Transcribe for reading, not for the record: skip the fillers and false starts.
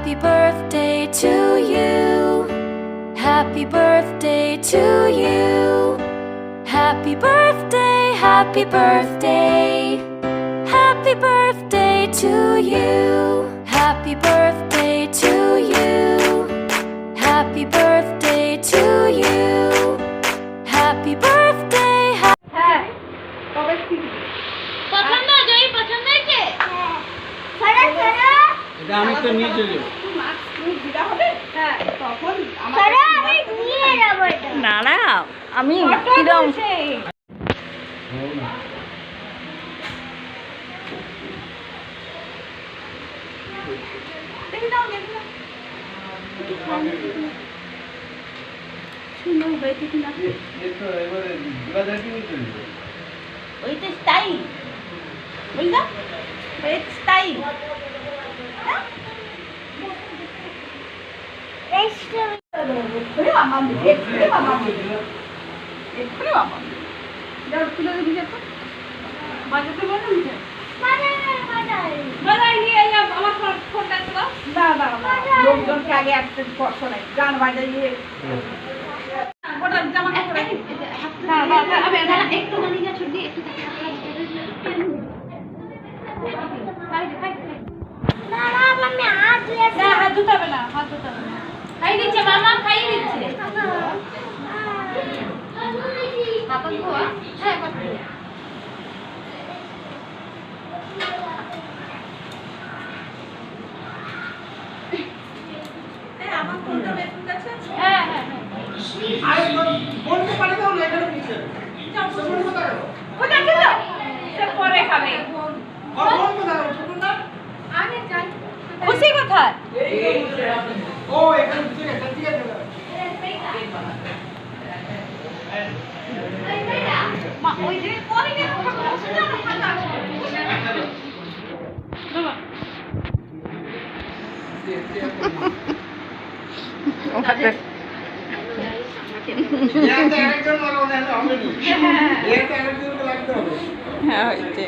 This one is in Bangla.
Happy birthday to you. Happy birthday to you. Happy birthday, happy birthday. Happy birthday to you. Happy birthday to you. Happy birthday to you. Happy birthday. হ্যাঁ কবে শিখবি পছন্দ জয়ী পছন্দ হয়েছে এটা আমি তো নিয়ে চলে যাবো। দিদা হবে হ্যাঁ তখন না না আমি কিরম সুন্দর হয়েছে কিনা এবারে দুলাদাকে নিয়ে চলে যাবো। ওই তো স্টাইল বুঝলা ওই স্টাইল লোকজনকে আগে একটা কষ্ট নাই গান বাজাইয়ে জামা একটু মানিকা ছুটি একটু হাত ধুতে না হাত ধুতে না খাই দিচ্ছে মামা খাই দিচ্ছে পাপা গোয়া হ্যাঁ কথা আমার ফোনটা বের করতে হ্যাঁ হ্যাঁ আরে বলতে পারে দাও না এখানে পিছে কোথা ছিল সে পরে খাবে আর বলতে দাও ছোট না আগে যাই খুশি কোথায় ও এখানে পিছে গেছে ঠিক আছে মা ওই যে পরে গিয়ে বসে যাও না ফাঁকা এটা আরেকজন মারো না হবে না এটা আরেকজনকে লাগতে হবে হ্যাঁ হয়েছে